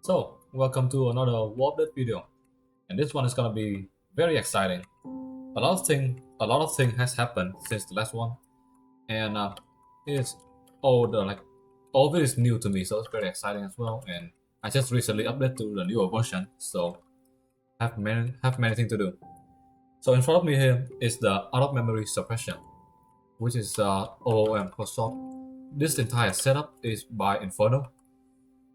So, welcome to another world update video, and this one is gonna be very exciting. A lot of thing has happened since the last one, and it's all the like all of it is new to me, so it's very exciting as well. And I just recently updated to the newer version, so have many things to do. So in front of me here is the out of memory suppression, which is OOM for short. This entire setup is by Inferno.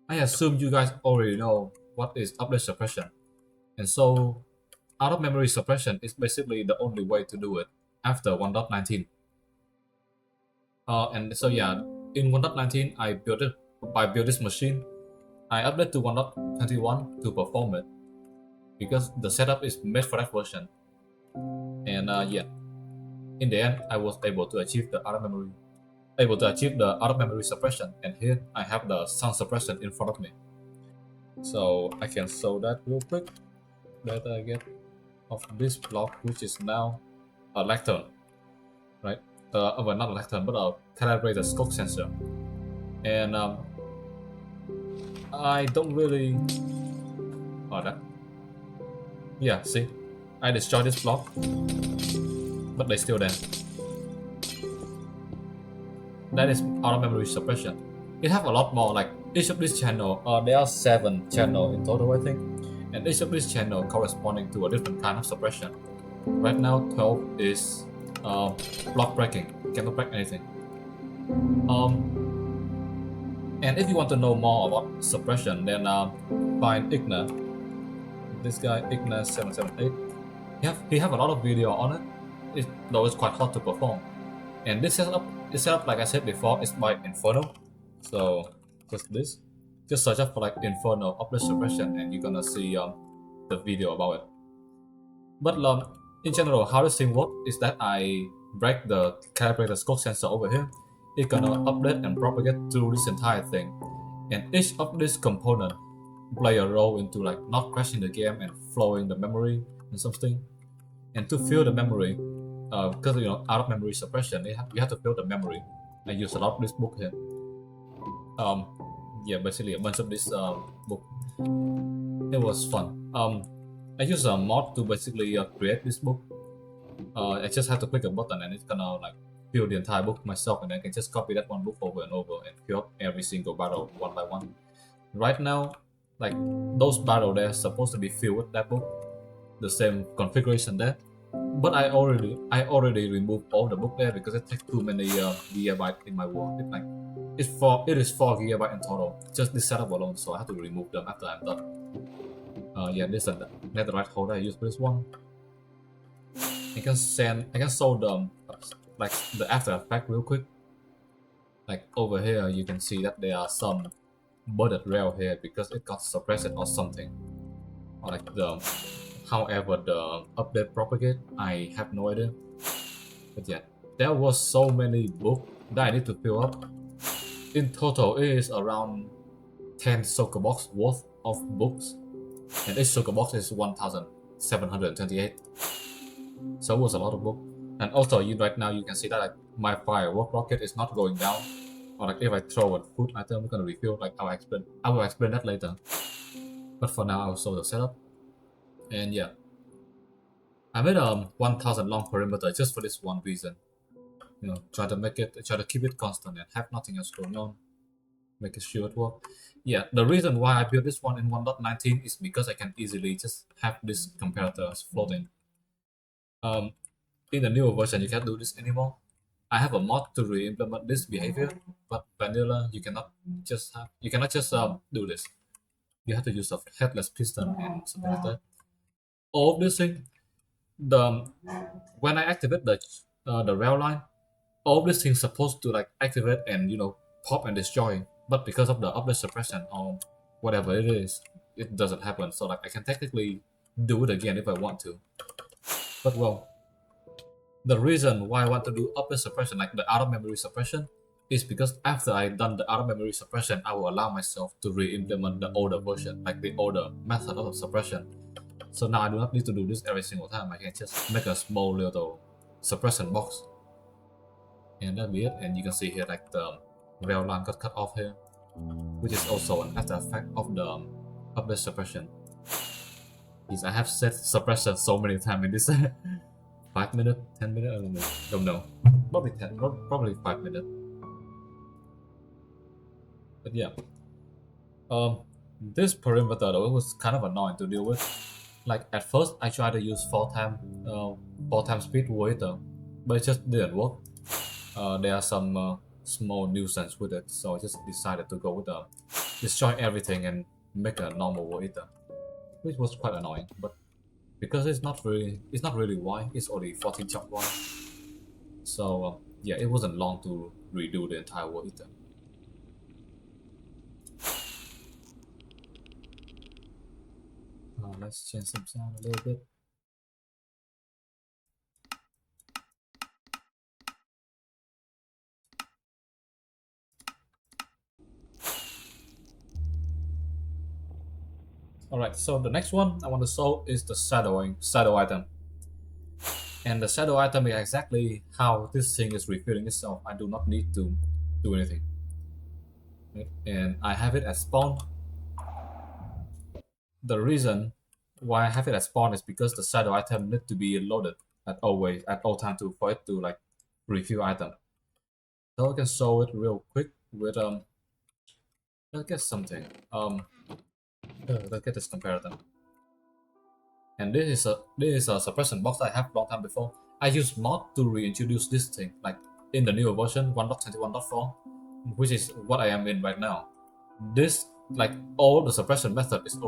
I assume you guys already know what is update suppression. And so out of memory suppression is basically the only way to do it after 1.19. And so yeah, in 1.19 I built this machine. I updated to 1.21 to perform it because the setup is made for that version. And yeah, in the end I was able to achieve the out of memory suppression, and here I have the sound suppression in front of me. So I can show that real quick that I get of this block, which is now a lectern, right? Well, not a lectern, but a calibrated scope sensor. And I don't really. Oh, that. Yeah, see, I destroyed this block, but they still there. That is out of memory suppression. It have a lot more. Like each of these channel, there are 7 channel in total, I think, and each of these channel corresponding to a different kind of suppression. Right now, 12 is block breaking, cannot break anything. And if you want to know more about suppression, then find Igna. This guy Igna778. He have a lot of video on it. Though it's quite hard to perform. And this setup, like I said before, is by Inferno. So just search up for like Inferno upload suppression, and you're gonna see the video about it. But in general, how this thing works is that I break the calibrated scope sensor over here. It's gonna update and propagate through this entire thing, and each of these components play a role into like not crashing the game and flowing the memory and something. And to fill the memory, because out of memory suppression, you have to fill the memory. I use a lot of this book here. Yeah, basically a bunch of this book. It was fun. I use a mod to basically create this book. I just have to click a button and it's gonna like fill the entire book myself, and I can just copy that one book over and over and fill up every single battle one by one. Right now, like those battles they're supposed to be filled with that book, the same configuration there. But I already removed all the book there because it takes too many gigabyte in my world. It is 4 gigabyte in total, just this setup alone. So I have to remove them after I'm done. Yeah, this is the netherite holder I use for this one. I can show them like the after effect real quick. Like over here, you can see that there are some budded rail here because it got suppressed or something. Or like however the update propagate, I have no idea. But yeah, there was so many books that I need to fill up. In total, it is around 10 soccer box worth of books, and each soccer box is 1,728. So it was a lot of book. And also, right now you can see that like my firework rocket is not going down, or like if I throw a food item, I'm gonna refill. Like I will explain that later. But for now, I'll show the setup. And yeah, I made a 1,000 long perimeter just for this one reason. Try to keep it constant and have nothing else going on. Make sure it work. Yeah, the reason why I built this one in 1.19 is because I can easily just have this comparators floating. In the newer version, you can't do this anymore. I have a mod to re-implement this behavior, but vanilla you cannot just do this. You have to use a headless piston and something like that. All of this thing, the when I activate the rail line, all of these things supposed to like activate and pop and destroy, but because of the update suppression or whatever it is, it doesn't happen. So like I can technically do it again if I want to, but well, the reason why I want to do update suppression, like the out of memory suppression, is because after I done the out of memory suppression, I will allow myself to re-implement the older version, like the older method of suppression. So now I do not need to do this every single time. I can just make a small little suppression box, and that'll be it. And you can see here like the rail line got cut off here, which is also an after effect of the Publish suppression. Yes, I have said suppression so many times in this. 5 minutes, 10 minutes, I don't know. Probably 10, probably 5 minutes. But yeah, um, this perimeter though, it was kind of annoying to deal with. Like at first, I tried to use four time speed waiter, but it just didn't work. There are some small nuisance with it, so I just decided to go with destroy everything and make a normal waiter, which was quite annoying. But because it's not really wide, it's only 14 chunk wide. So yeah, it wasn't long to redo the entire waiter. Let's change some sound a little bit. Alright, so the next one I want to solve is the shadow item. And the shadow item is exactly how this thing is refilling itself. I do not need to do anything. Right? And I have it as spawn. The reason why I have it as spawn is because the shadow item need to be loaded at all time for it to like refill item. So I can show it real quick with let's get something. Let's get this comparison. And this is a suppression box I have long time before. I used mod to reintroduce this thing, like in the newer version 1.21.4, which is what I am in right now. This like all the suppression method is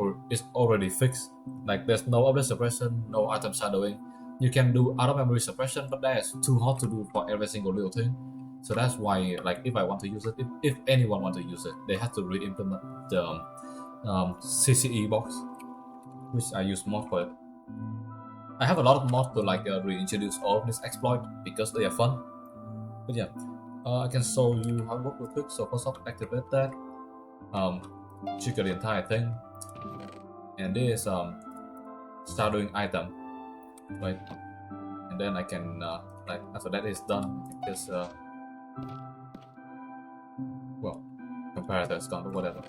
already fixed. Like there's no update suppression, no item shadowing. You can do out of memory suppression, but that is too hard to do for every single little thing. So that's why, like, if I want to use it, if anyone want to use it, they have to re-implement the CCE box, which I use mod for it. I have a lot of mods to like reintroduce all of this exploit because they are fun. But yeah, I can show you how it works real quick. So first off, activate that, trigger the entire thing, and this shadowing item, right? And then I can like after that is done, just well, comparator is gone or whatever.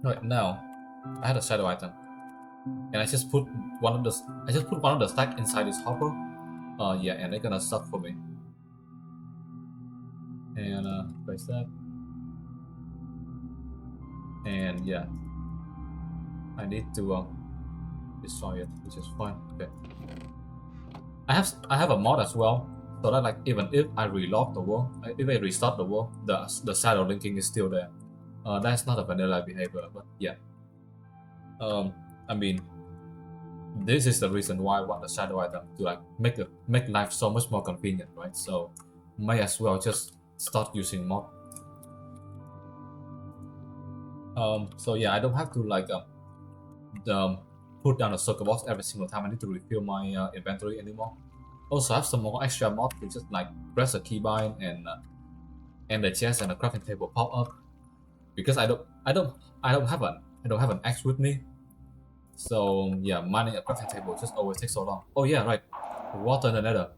Right now, I had a shadow item, and I just put one of the stack inside this hopper. Yeah, and they're gonna suck for me. And place that. And yeah, I need to destroy it, which is fine. Okay. I have a mod as well, so that like even if I reload the world, if I restart the world, the shadow linking is still there. That's not a vanilla behavior, but yeah. I mean, this is the reason why I want the shadow item to like make life so much more convenient, right? So might as well just start using mod. So yeah, I don't have to like put down a circle box every single time I need to refill my inventory anymore. Also, I have some more extra mod to just like press a keybind and the chest and the crafting table pop up, because I don't have an axe with me. So yeah, mining a crafting table just always takes so long. Oh yeah, right. Water in the Nether.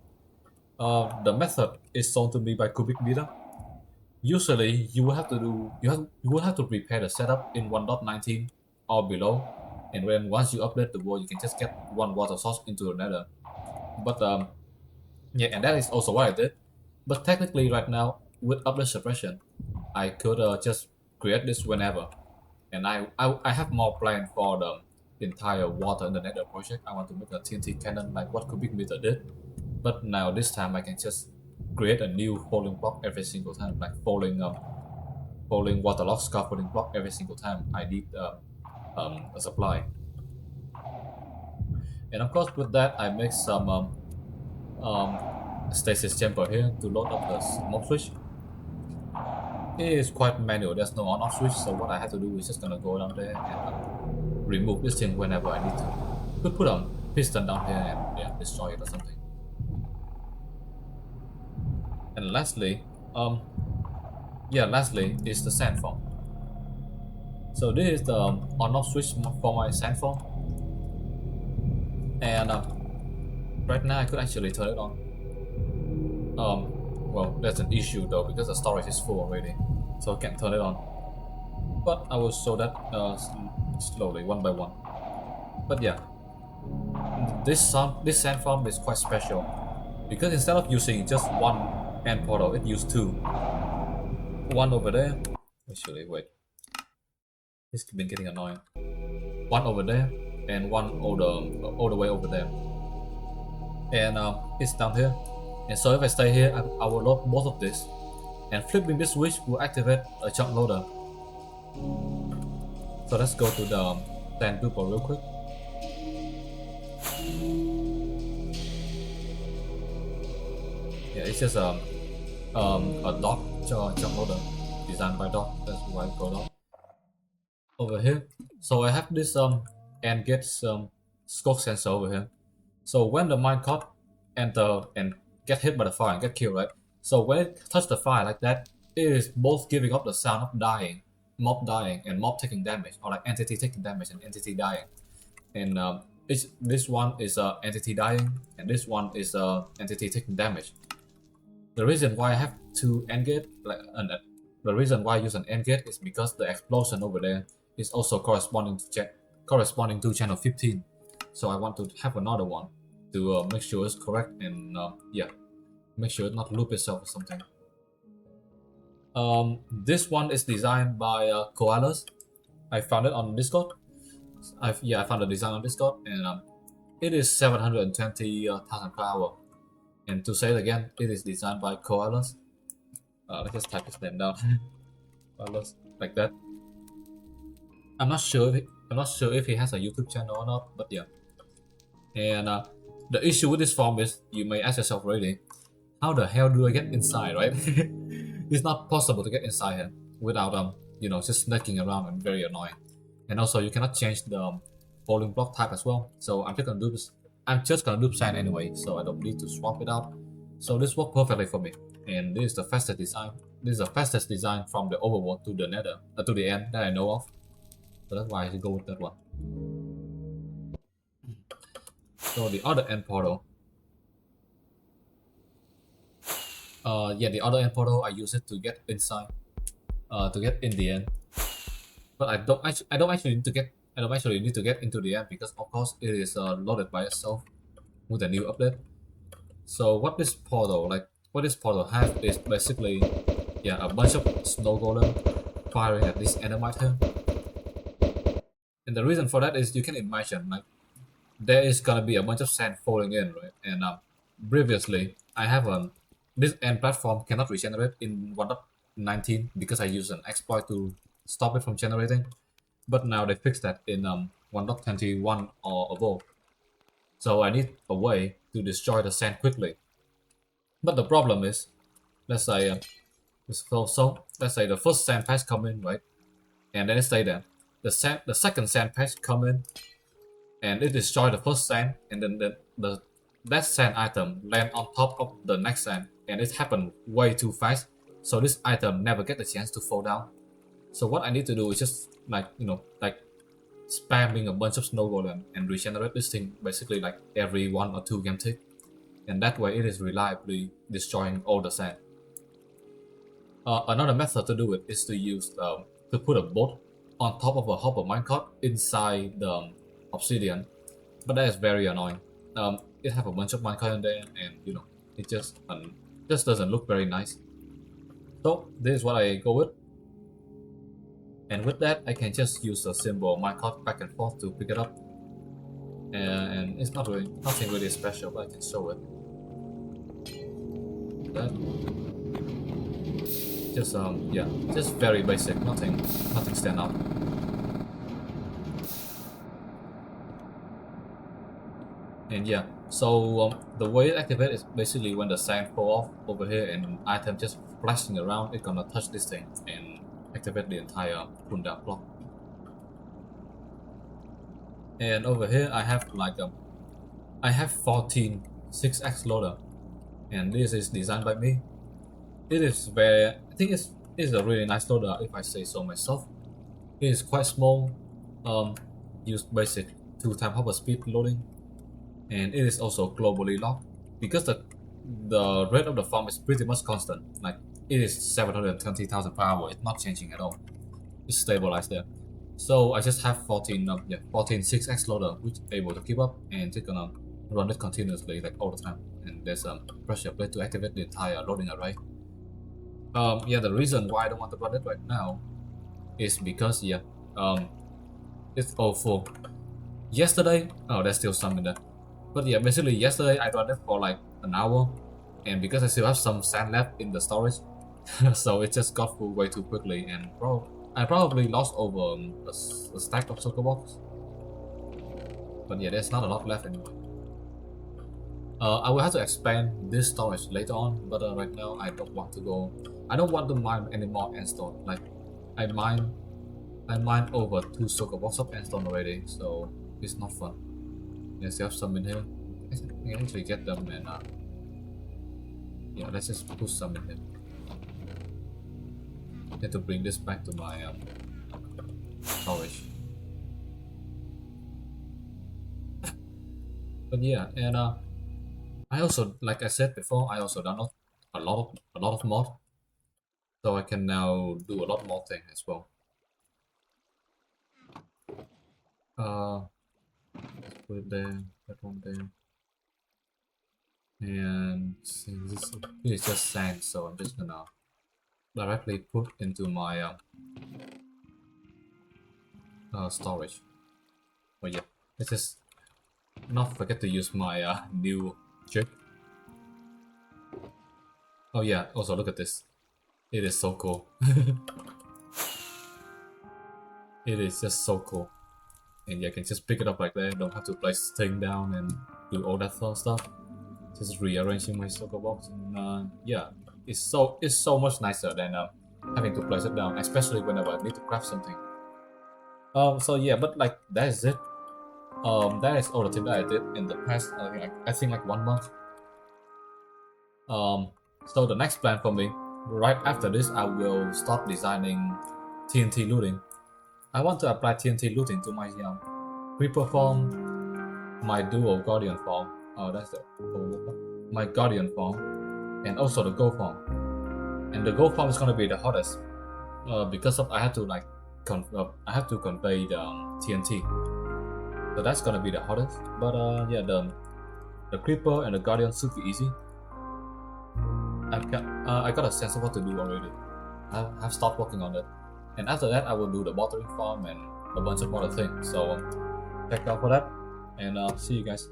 The method is shown to me by cubic meter. Usually, you will have to prepare the setup in 1.19 or below, and when once you update the world, you can just get one water source into the Nether. But yeah, and that is also what I did. But technically, right now with update suppression, I could just create this whenever, and I have more plan for the entire water in the Nether project. I want to make a TNT cannon like what cubic meter did, but now this time I can just create a new falling block every single time, like falling waterlogged scaffolding block every single time I need a supply. And of course, with that, I make some stasis chamber here to load up the smoke switch. It is quite manual. There's no on-off switch, so what I have to do is just gonna go down there and remove this thing whenever I need to. Could put a piston down here and yeah, destroy it or something. And lastly, lastly is the sand farm. So this is the on-off switch for my sand farm, and right now I could actually turn it on. Well, there's an issue though because the storage is full already, so I can't turn it on. but I will show that slowly, one by one. But yeah, this sand farm is quite special because instead of using just one end portal, it used two. One over there. Actually, wait, it's been getting annoying. One over there and one all the way over there, and it's down here. And so if I stay here, I will load both of this, and flipping this switch will activate a chunk loader. So let's go to the sand duper real quick. Yeah, it's just a dot chunk loader designed by dot. That's why I call dot. Over here, so I have this and get some scope sensor over here. So when the minecart enter and get hit by the fire and get killed, right? So when it touches the fire like that, it is both giving up the sound of dying, mob dying, and mob taking damage, or like entity taking damage and entity dying. And this one is entity dying, and this one is entity taking damage. The reason why I have two end gate, the reason why I use an end gate is because the explosion over there is also corresponding to channel 15. So I want to have another one to make sure it's correct and yeah, make sure it not loop itself or something. This one is designed by Koalas. I found it on Discord. I found the design on Discord, and it is 720,000 per hour. And to say it again, it is designed by Koalas. Let's just type his name down. Koalas, like that. I'm not sure if he has a YouTube channel or not, but yeah. And the issue with this farm is, you may ask yourself already, how the hell do I get inside, right? It's not possible to get inside here without just snaking around, and very annoying. And also you cannot change the bowling block type as well. So I'm just gonna do sand anyway, so I don't need to swap it out. So this worked perfectly for me. And this is the fastest design. This is the fastest design from the overworld to the Nether, to the end that I know of. So that's why I should go with that one. So the other end portal. The other end portal, I use it to get inside, to get in the end. But I don't actually need to get into the end, because of course it is loaded by itself with a new update. So what this portal has is basically, a bunch of snow golem firing at this endermite here. And the reason for that is, you can imagine, like, there is gonna be a bunch of sand falling in, right? And previously I have this end platform cannot regenerate in 1.19 because I used an exploit to stop it from generating. But now they fixed that in 1.21 or above. So I need a way to destroy the sand quickly. But the problem is, let's say let's say the first sand patch come in, right? And then it stay there. The second sand patch come in, and it destroy the first sand, and then that sand item land on top of the next sand, and it happened way too fast. So this item never get the chance to fall down. So what I need to do is just like spamming a bunch of snow golem and regenerate this thing basically like every 1 or 2 game tick, and that way it is reliably destroying all the sand. Another method to do it is to use to put a boat on top of a hopper minecart inside the obsidian, but that is very annoying. It have a bunch of minecart in there, and it just doesn't look very nice. So this is what I go with. And with that, I can just use a simple minecart back and forth to pick it up. And it's nothing really special, but I can show it. That. Just very basic, nothing stand out. And yeah, so the way it activates is basically when the sand fall off over here and item just flashing around, it's gonna touch this thing and activate the entire cooldown block. And over here I have I have 14 6x loader, and this is designed by me. It is I think it's a really nice loader, if I say so myself. It is quite small, use basic 2x hopper speed loading, and it is also globally locked because the rate of the farm is pretty much constant. Like, it is 720,000 per hour. It's not changing at all. it's stabilized there. So I just have 14 6x loader, which able to keep up and just gonna run it continuously like all the time. And there's a pressure plate to activate the entire loading array. Yeah, the reason why I don't want to run it right now is because it's all full. Yesterday, oh, there's still some in there. But yeah, basically yesterday I run it for like an hour, and because I still have some sand left in the storage, so it just got full way too quickly, and I probably lost over a stack of soccer box. But yeah, there's not a lot left anyway. I will have to expand this storage later on, but right now I don't want to go. I don't want to mine any more endstone. Like I mine over 2 soccer box of endstone already, so it's not fun. Yes, you have some in here. I can actually get them and yeah, let's just put some in here. Need to bring this back to my storage. But yeah, and I also, like I said before, I also download a lot of mod, so I can now do a lot more things as well. Let's put it there, that one there, and since this is just sand, so I'm just gonna directly put into my storage. Oh yeah, let's just not forget to use my new trick. Oh yeah, also look at this. It is so cool. It is just so cool. And yeah, I can just pick it up like that, don't have to place thing down and do all that fun stuff. Just rearranging my soccer box, and yeah, it's so much nicer than having to place it down, especially whenever I need to craft something. So yeah, but like that is it. That is all the things that I did in the past. I think like 1 month. So the next plan for me, right after this, I will start designing TNT looting. I want to apply TNT looting to my creeper farm, my dual guardian farm. Oh, that's the my guardian farm, and also the gold farm. And the gold farm is gonna be the hottest, because of I have to I have to convey the TNT. So that's gonna be the hottest. But yeah, the creeper and the guardian should be easy. I got a sense of what to do already. I have stopped working on it, and after that I will do the watering farm and a bunch of other things. So check out for that, and see you guys.